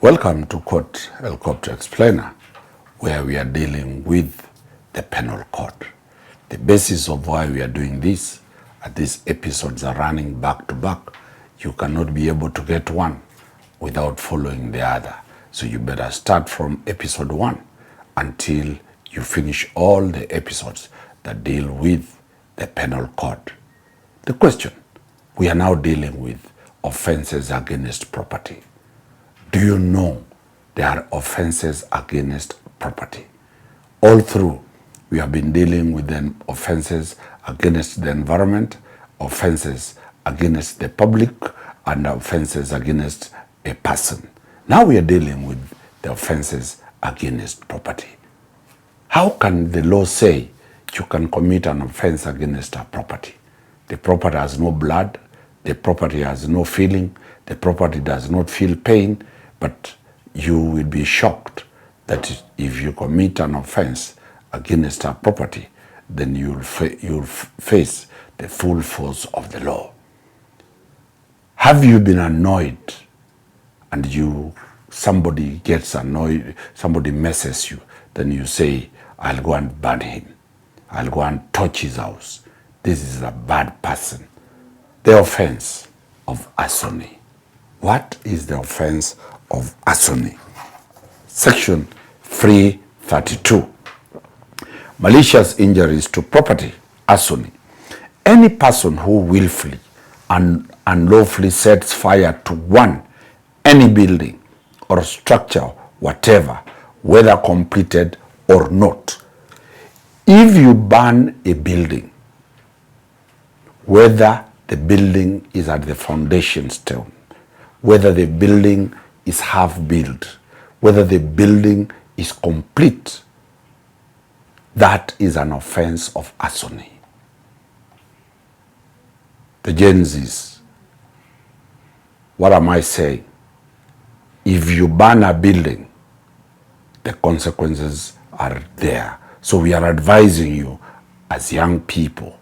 Welcome to Court Helicopter Explainer, where we are dealing with the Penal Code. The basis of why we are doing this, these episodes are running back to back. You cannot be able to get one without following the other. So you better start from episode 1 until you finish all the episodes that deal with the Penal Code. The question, we are now dealing with offenses against property. Do you know there are offenses against property? All through, we have been dealing with the offenses against the environment, offenses against the public, and offenses against a person. Now we are dealing with the offenses against property. How can the law say you can commit an offense against a property? The property has no blood, the property has no feeling, the property does not feel pain, but you will be shocked that if you commit an offense against a property, then you'll face the full force of the law. Have you been annoyed and somebody gets annoyed, somebody messes you, then you say, I'll go and burn him. I'll go and torch his house. This is a bad person. The offense of arson. What is the offense of arson? Section 332. Malicious injuries to property, arson. Any person who willfully and unlawfully sets fire to any building or structure, whatever, whether completed or not. If you burn a building, whether the building is at the foundation stone, whether the building is half built, whether the building is complete, that is an offense of arson. The Gen Zs, what am I saying? If you burn a building, the consequences are there. So we are advising you as young people,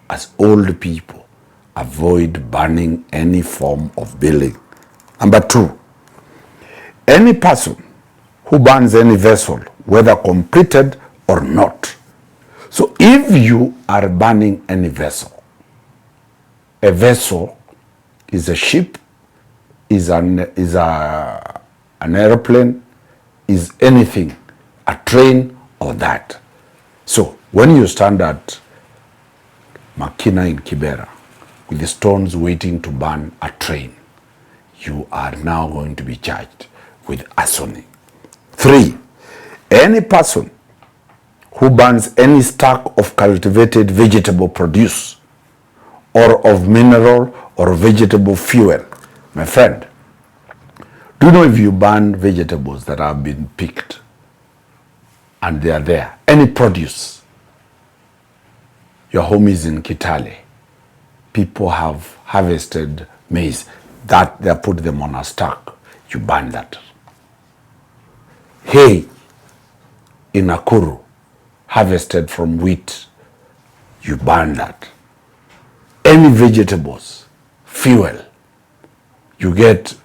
as old people, avoid burning any form of building. Number 2, any person who burns any vessel, whether completed or not. So if you are burning any vessel, a vessel is a ship, is an airplane, is anything, a train or that. So when you stand at Makina in Kibera with the stones waiting to burn a train, you are now going to be charged with arson. 3, any person who burns any stack of cultivated vegetable produce or of mineral or vegetable fuel. My friend, do you know if you burn vegetables that have been picked and they are there, any produce, your home is in Kitale, people have harvested maize, that they put them on a stack, you burn that. Hay in Nakuru, harvested from wheat, you burn that. Any vegetables, fuel, you get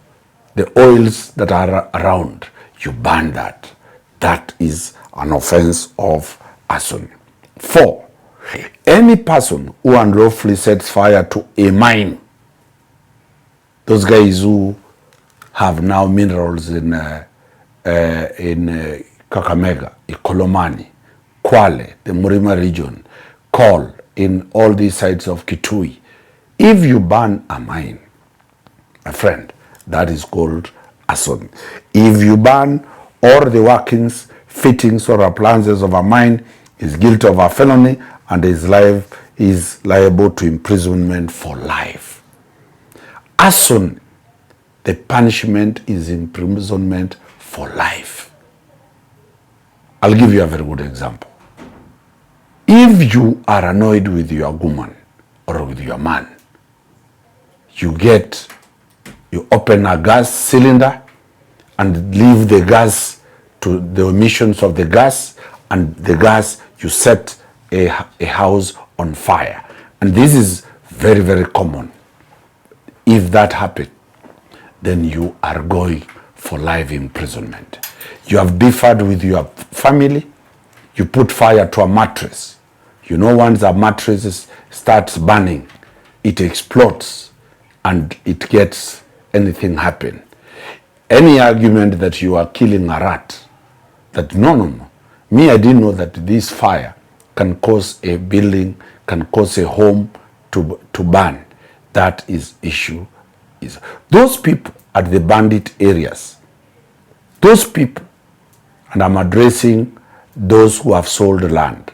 the oils that are around, you burn that. That is an offense of arson. 4, any person who unlawfully sets fire to a mine, those guys who have now minerals in Kakamega, Ikolomani, Kwale, the Murima region, coal in all these sides of Kitui. If you burn a mine, my friend, that is called arson. If you burn all the workings, fittings, or appliances of a mine, is guilty of a felony and is liable to imprisonment for life. Arson, the punishment is imprisonment for life. I'll give you a very good example. If you are annoyed with your woman or with your man, you open a gas cylinder and leave the gas to the emissions of the gas, and the gas, you set a house on fire. And this is very, very common. If that happens, then you are going for life imprisonment. You have differed with your family. You put fire to a mattress. You know, once a mattress starts burning, it explodes and it gets anything happen. Any argument that you are killing a rat, that no. Me, I didn't know that this fire can cause a building, can cause a home to burn. That is issue. Those people at the bandit areas, those people, and I'm addressing those who have sold land.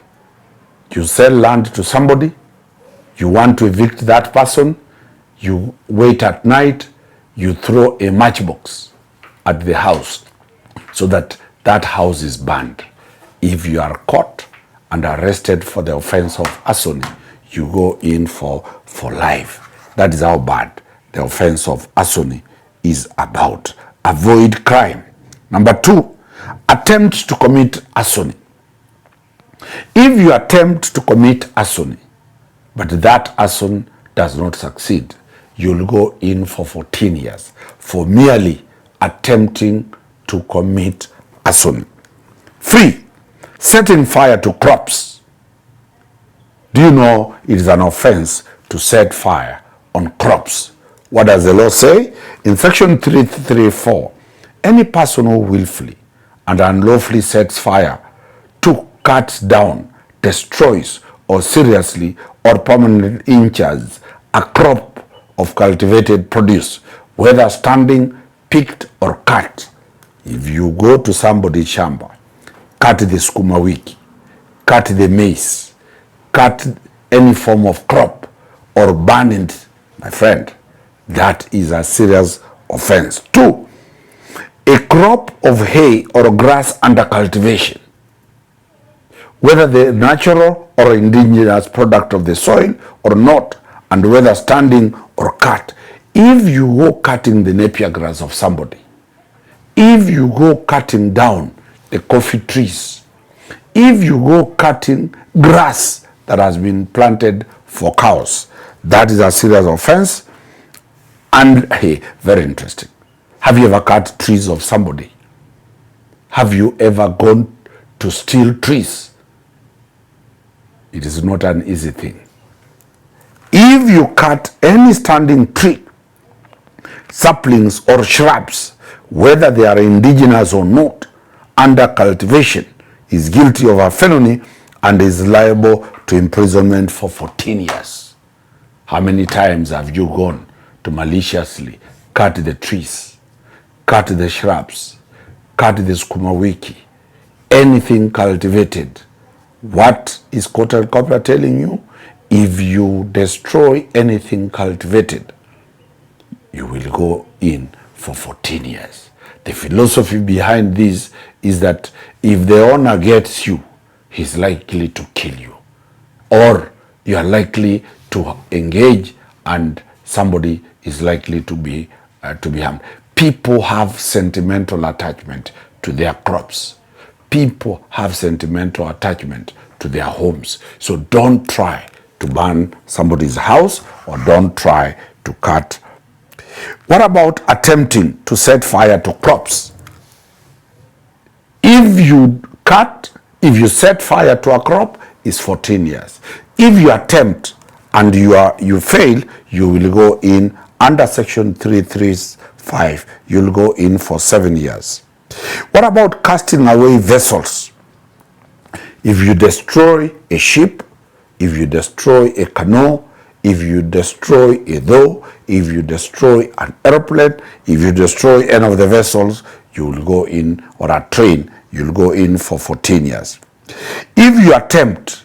You sell land to somebody, you want to evict that person, you wait at night, you throw a matchbox at the house so that that house is burned. If you are caught and arrested for the offense of arson, you go in for life. That is how bad the offense of arson is about. Avoid crime. Number 2, attempt to commit arson. If you attempt to commit arson, but that arson does not succeed, you'll go in for 14 years for merely attempting to commit arson. 3, setting fire to crops. Do you know it is an offense to set fire on crops? What does the law say? In section 334, any person who willfully and unlawfully sets fire to, cuts down, destroys, or seriously or permanently injures a crop of cultivated produce, whether standing, picked, or cut. If you go to somebody's shamba, cut the sukuma wiki, cut the maize, cut any form of crop, or burn it, my friend, that is a serious offense. 2, a crop of hay or grass under cultivation, whether the natural or indigenous product of the soil or not, and whether standing or cut. If you go cutting the napier grass of somebody, if you go cutting down the coffee trees, if you go cutting grass that has been planted for cows, that is a serious offense. And hey, very interesting. Have you ever cut trees of somebody? Have you ever gone to steal trees? It is not an easy thing. If you cut any standing tree, saplings or shrubs, whether they are indigenous or not, under cultivation, is guilty of a felony and is liable to imprisonment for 14 years. How many times have you gone to maliciously cut the trees, cut the shrubs, cut the sukuma wiki, anything cultivated? What is Court and Corporate telling you? If you destroy anything cultivated, you will go in for 14 years. The philosophy behind this is that if the owner gets you, he's likely to kill you, or you are likely to engage and somebody is likely to be harmed. People have sentimental attachment to their crops. People have sentimental attachment to their homes. So don't try to burn somebody's house or don't try to cut. What about attempting to set fire to crops? If you set fire to a crop, it's 14 years. If you attempt and you fail, you will go in under section 335. You'll go in for 7 years. What about casting away vessels? If you destroy a ship, if you destroy a canoe, if you destroy a dhow, if you destroy an airplane, if you destroy any of the vessels, you will go in, or a train, you'll go in for 14 years. If you attempt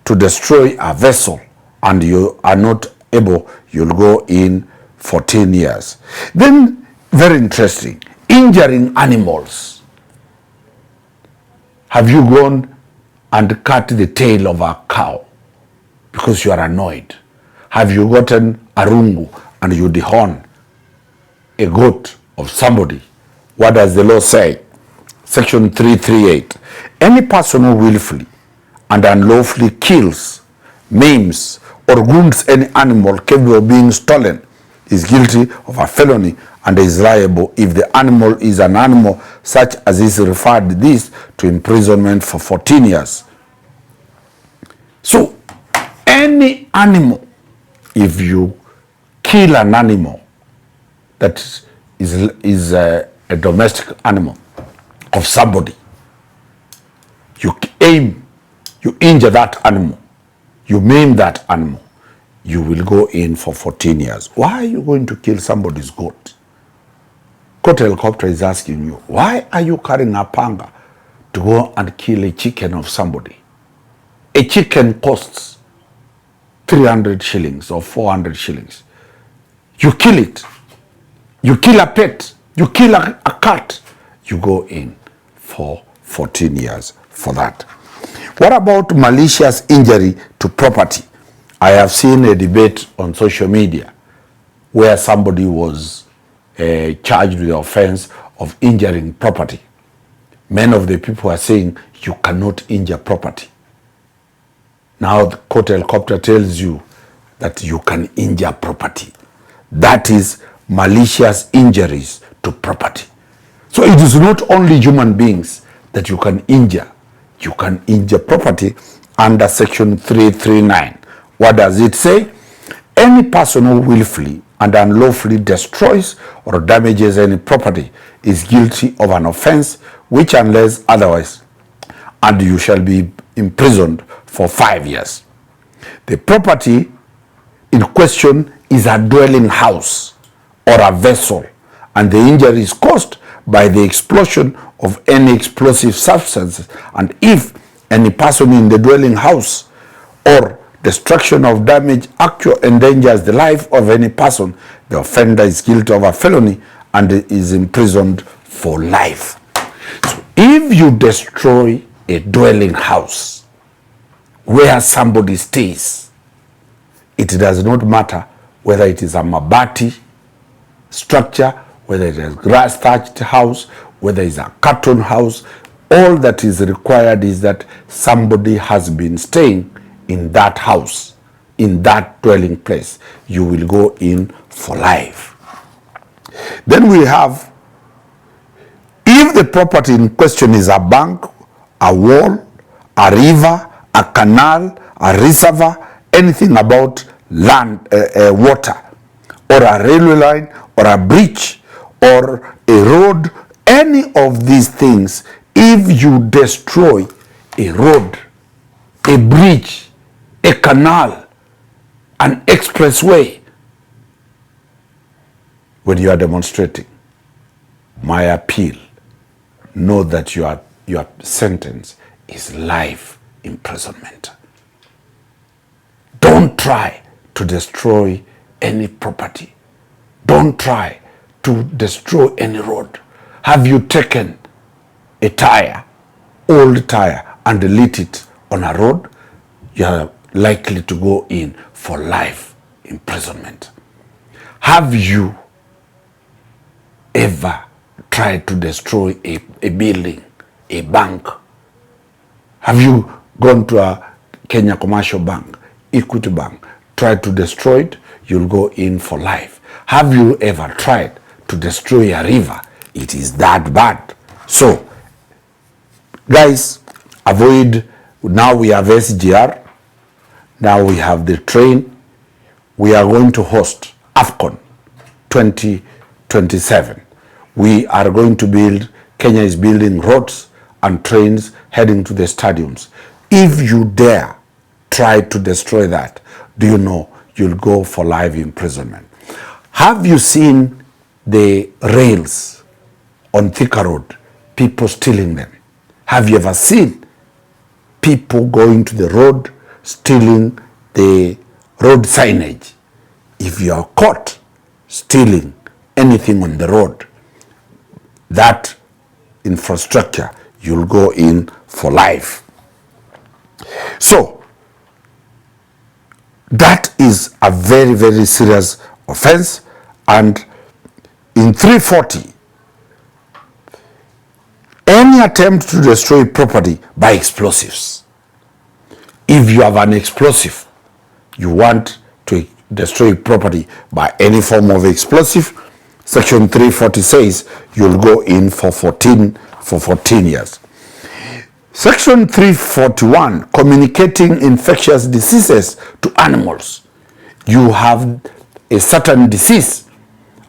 to destroy a vessel and you are not able, you'll go in 14 years. Then, very interesting, injuring animals. Have you gone and cut the tail of a cow because you are annoyed? Have you gotten a rungu and you dehorn a goat of somebody? What does the law say? Section 338. Any person who willfully and unlawfully kills, maims, or wounds any animal capable of being stolen is guilty of a felony and is liable if the animal is an animal such as is referred this to imprisonment for 14 years. So any animal, if you kill an animal that is a domestic animal of somebody, you injure that animal, you maim that animal, you will go in for 14 years. Why are you going to kill somebody's goat? Court helicopter is asking you, why are you carrying a panga to go and kill a chicken of somebody? A chicken costs 300 shillings or 400 shillings. You kill it. You kill a pet. You kill a cat. You go in for 14 years for that. What about malicious injury to property? I have seen a debate on social media where somebody was charged with the offense of injuring property. Many of the people are saying you cannot injure property. Now the court helicopter tells you that you can injure property. That is malicious injuries to property. So it is not only human beings that you can injure. You can injure property under section 339. What does it say? Any person who willfully and unlawfully destroys or damages any property is guilty of an offense which, unless otherwise, and you shall be imprisoned for 5 years. The property in question is a dwelling house or a vessel, and the injury is caused by the explosion of any explosive substance, and if any person in the dwelling house or destruction of damage actually endangers the life of any person, the offender is guilty of a felony and is imprisoned for life. So if you destroy a dwelling house where somebody stays, it does not matter whether it is a mabati structure, whether it is a grass thatched house, whether it's a carton house. All that is required is that somebody has been staying in that house, in that dwelling place. You will go in for life. Then we have, if the property in question is a bank, a wall, a river, a canal, a reservoir, anything about land, water, or a railway line, or a bridge, or a road, any of these things, if you destroy a road, a bridge, a canal, an expressway, when you are demonstrating, my appeal, know that your sentence is life imprisonment. Don't try to destroy any property. Don't try to destroy any road. Have you taken a tire, old tire, and lit it on a road? You are likely to go in for life imprisonment. Have you ever tried to destroy a building, a bank? Have you gone to a Kenya Commercial Bank, Equity Bank, tried to destroy it? You'll go in for life. Have you ever tried to destroy a river? It is that bad. So, guys, avoid. Now we have SGR. Now we have the train. We are going to host AFCON 2027. We are going to build, Kenya is building roads and trains heading to the stadiums. If you dare try to destroy that, do you know you'll go for life imprisonment? Have you seen the rails on Thika Road, people stealing them? Have you ever seen people going to the road stealing the road signage? If you are caught stealing anything on the road, that infrastructure, you'll go in for life. So, that is a very, very serious offense. And in 340, any attempt to destroy property by explosives. If you have an explosive, you want to destroy property by any form of explosive, Section 340 says you'll go in for 14 years. Section 341, communicating infectious diseases to animals. You have a certain disease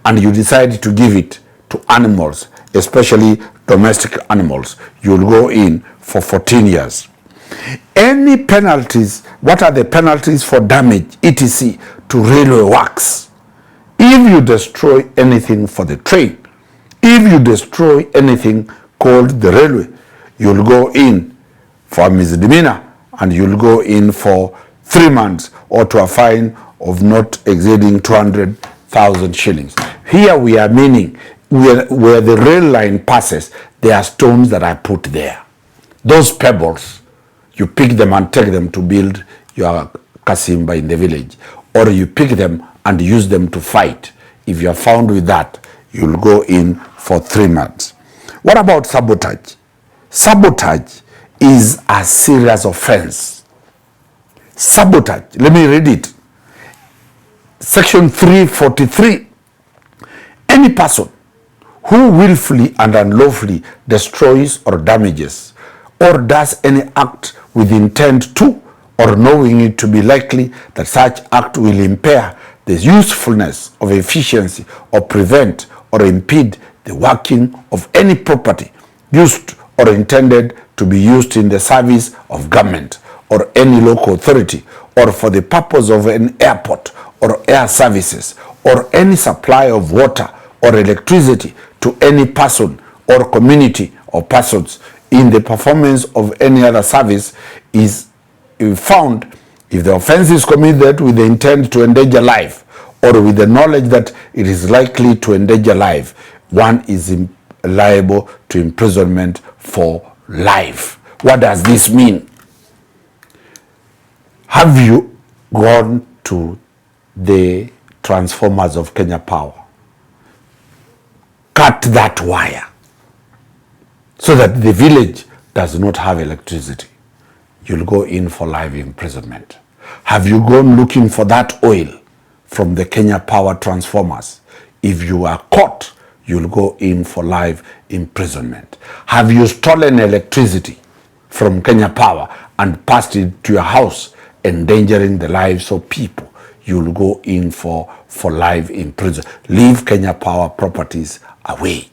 and you decide to give it to animals, especially domestic animals. You'll go in for 14 years. Any penalties, what are the penalties for damage, etc., to railway works? If you destroy anything for the train, if you destroy anything called the railway, you'll go in for a misdemeanor and you'll go in for 3 months or to a fine of not exceeding 200,000 shillings. Here we are meaning where the rail line passes, there are stones that are put there. Those pebbles, you pick them and take them to build your kasimba in the village, or you pick them and use them to fight. If you are found with that, you'll go in for 3 months. What about sabotage? Sabotage is a serious offense. Sabotage, let me read it. Section 343, any person who willfully and unlawfully destroys or damages or does any act with intent to or knowing it to be likely that such act will impair the usefulness of efficiency or prevent or impede the working of any property used or intended to be used in the service of government or any local authority or for the purpose of an airport or air services or any supply of water or electricity to any person or community or persons in the performance of any other service is found if the offense is committed with the intent to endanger life or with the knowledge that it is likely to endanger life, one is liable to imprisonment for life. What does this mean? Have you gone to the transformers of Kenya Power? Cut that wire so that the village does not have electricity. You'll go in for life imprisonment. Have you gone looking for that oil from the Kenya Power transformers? If you are caught, you'll go in for life imprisonment. Have you stolen electricity from Kenya Power and passed it to your house, endangering the lives of people? You'll go in for life imprisonment. Leave Kenya Power properties away.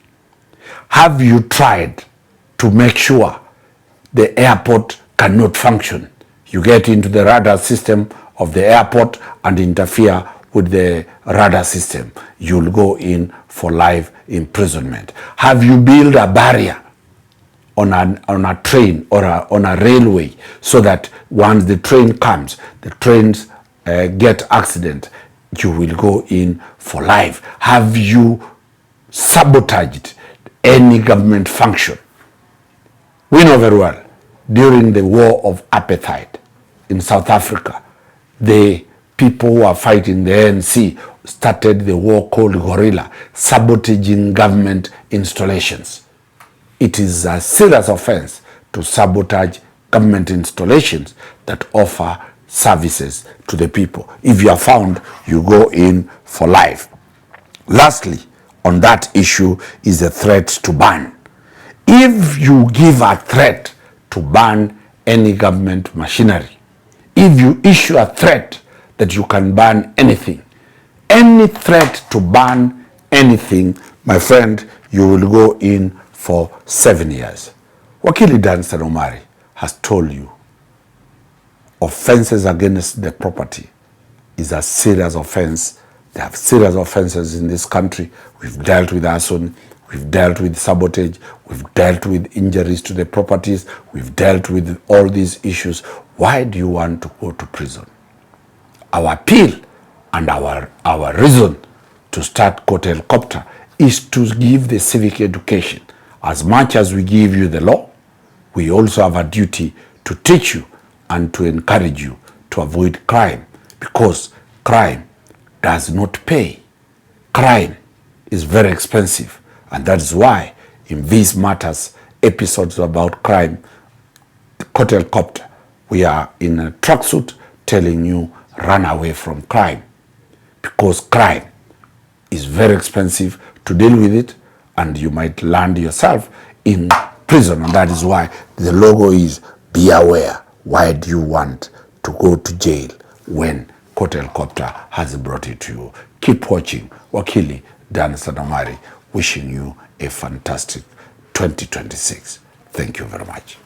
Have you tried to make sure the airport cannot function? You get into the radar system of the airport and interfere with the radar system. You'll go in for life imprisonment. Have you built a barrier on a train or on a railway so that once the train comes, the trains get accident, you will go in for life? Have you sabotaged any government function? We know very well, during the war of apartheid in South Africa, the people who are fighting the ANC started the war called guerrilla, sabotaging government installations. It is a serious offense to sabotage government installations that offer services to the people. If you are found, you go in for life. Lastly, on that issue is a threat to ban. If you give a threat to ban any government machinery, if you issue a threat that you can ban anything, any threat to ban anything, my friend, you will go in for 7 years. Wakili Danstan Omari has told you offenses against the property is a serious offense. They have serious offenses in this country. We've dealt with arson, we've dealt with sabotage, we've dealt with injuries to the properties, we've dealt with all these issues. Why do you want to go to prison? Our appeal and our reason to start Court Helicopter is to give the civic education. As much as we give you the law, we also have a duty to teach you and to encourage you to avoid crime, because crime does not pay. Crime is very expensive, and that is why in these matters, episodes about crime, Court Helicopter, we are in a tracksuit telling you run away from crime. because crime is very expensive to deal with it, and you might land yourself in prison. And that is why the logo is be aware. Why do you want to go to jail when Court Helicopter has brought it to you? Keep watching. Wakili Danstan Omari wishing you a fantastic 2026. Thank you very much.